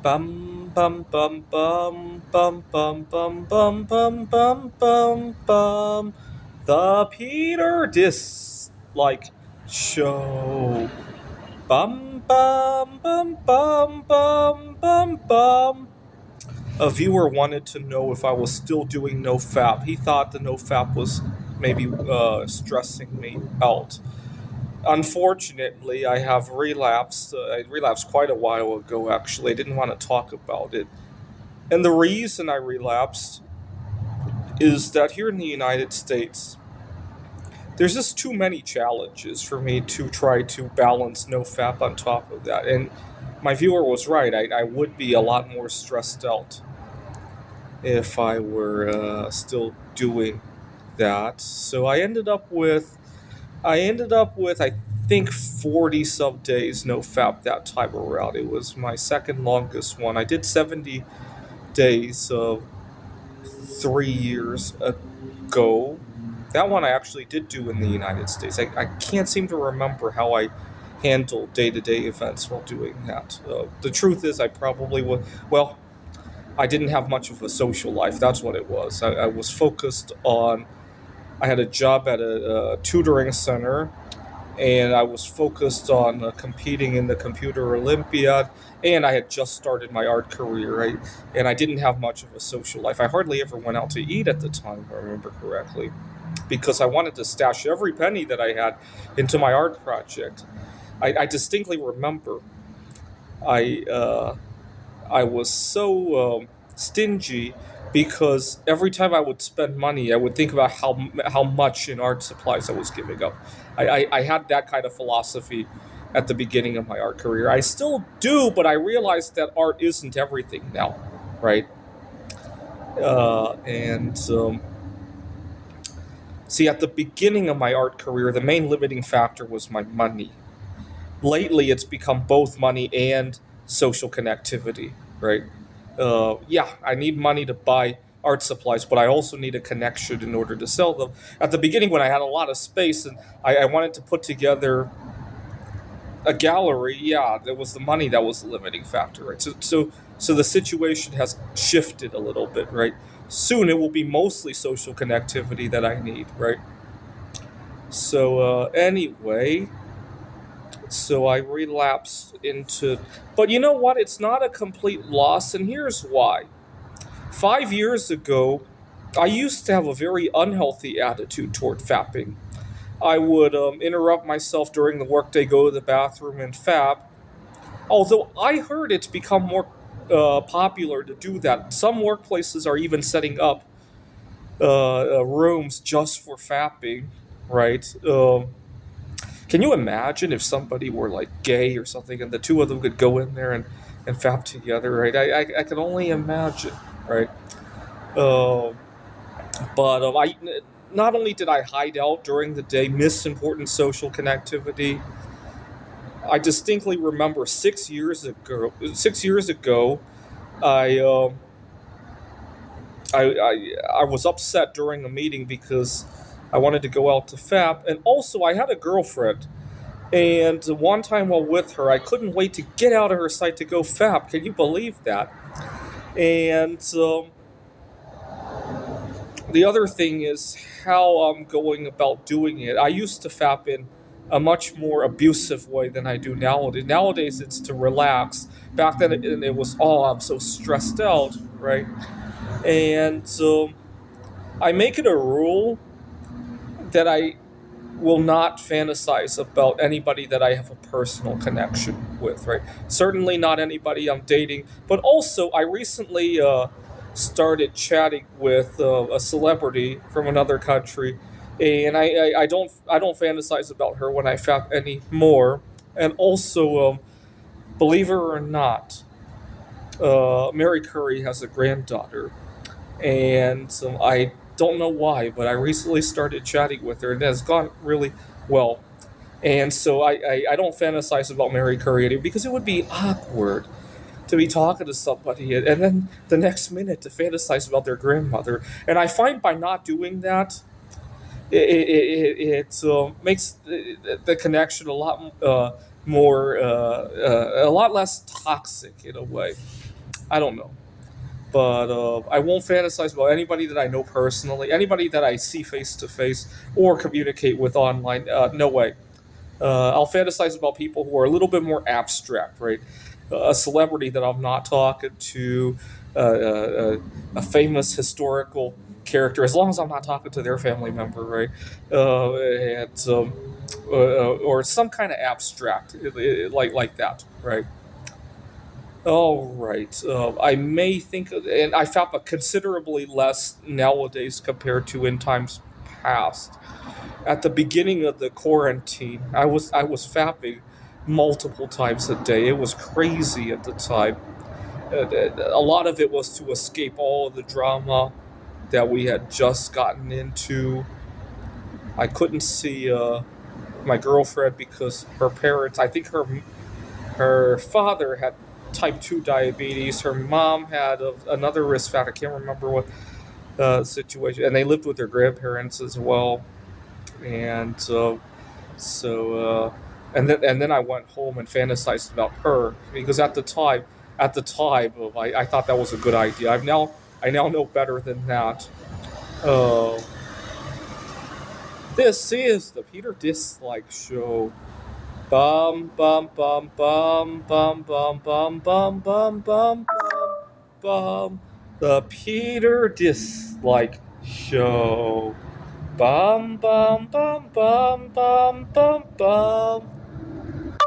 Bum bum bum bum bum bum bum bum bum bum bum bum. The Peter Dislike Show. Bum bum bum bum bum bum bum. A viewer wanted to know if I was still doing NoFap. He thought the NoFap was maybe stressing me out. Unfortunately, I have relapsed. I relapsed quite a while ago, actually. I didn't want to talk about it. And the reason I relapsed is that here in the United States, there's just too many challenges for me to try to balance NoFap on top of that. And my viewer was right. I would be a lot more stressed out if I were still doing that. So I ended up with I think 40 sub days no fap that time around. It was my second longest one. I did 70 days 3 years ago. That one I actually did do in the United States. I can't seem to remember how I handled day-to-day events while doing that. The truth is, I probably would. Well, I didn't have much of a social life. That's what it was. I was focused on. I had a job at a tutoring center, and I was focused on competing in the computer Olympiad, and I had just started my art career, right? And I didn't have much of a social life. I hardly ever went out to eat at the time, if I remember correctly, because I wanted to stash every penny that I had into my art project. I distinctly remember I I was so stingy because every time I would spend money, I would think about how much in art supplies I was giving up. I had that kind of philosophy at the beginning of my art career. I still do, but I realized that art isn't everything now, right? And See, at the beginning of my art career, the main limiting factor was my money. Lately, it's become both money and social connectivity, right? Yeah, I need money to buy art supplies, but I also need a connection in order to sell them. At the beginning, when I had a lot of space and I wanted to put together a gallery, yeah, there was the money that was the limiting factor, right? So the situation has shifted a little bit, right? Soon it will be mostly social connectivity that I need, right? So I relapsed into. But you know what? It's not a complete loss, and here's why. 5 years ago, I used to have a very unhealthy attitude toward fapping. I would interrupt myself during the workday, go to the bathroom, and fap. Although I heard it's become more popular to do that. Some workplaces are even setting up rooms just for fapping, right? Can you imagine if somebody were like gay or something and the two of them could go in there and fap together, right? I can only imagine, right? Um but I not only did I hide out during the day, miss important social connectivity. I distinctly remember 6 years ago. 6 years ago, I I was upset during a meeting because I wanted to go out to fap, and also I had a girlfriend. And one time while with her, I couldn't wait to get out of her sight to go fap. Can you believe that? And The other thing is how I'm going about doing it. I used to fap in a much more abusive way than I do nowadays. Nowadays, it's to relax. Back then, it was, oh, I'm so stressed out, right? And I make it a rule that I will not fantasize about anybody that I have a personal connection with, right? Certainly not anybody I'm dating, but also I recently started chatting with a celebrity from another country, and I don't fantasize about her when I fap anymore. And also, believe it or not, Mary Curry has a granddaughter, and I don't know why, but I recently started chatting with her, and it has gone really well. And so I don't fantasize about Mary Curry anymore because it would be awkward to be talking to somebody and then the next minute to fantasize about their grandmother. And I find by not doing that, it makes the connection a lot more, a lot less toxic in a way. I don't know. But I won't fantasize about anybody that I know personally, anybody that I see face to face or communicate with online. No way. I'll fantasize about people who are a little bit more abstract, right? A celebrity that I'm not talking to, a famous historical character, as long as I'm not talking to their family member, right? Or some kind of abstract, like that, right? All right. I may think, and I found considerably less nowadays compared to in times past. At the beginning of the quarantine, I was fapping multiple times a day. It was crazy at the time. A lot of it was to escape all of the drama that we had just gotten into. I couldn't see my girlfriend because her parents. I think her father had type 2 diabetes. Her mom had another risk factor. I can't remember what situation. And they lived with their grandparents as well. And so, and then I went home and fantasized about her because at the time, I thought that was a good idea. I now know better than that. Uh, this is the Peter Dislike Show. Bum bum bum bum bum bum bum bum bum bum bum bum. The Peter Dislike Show. Bum bum bum bum bum bum bum.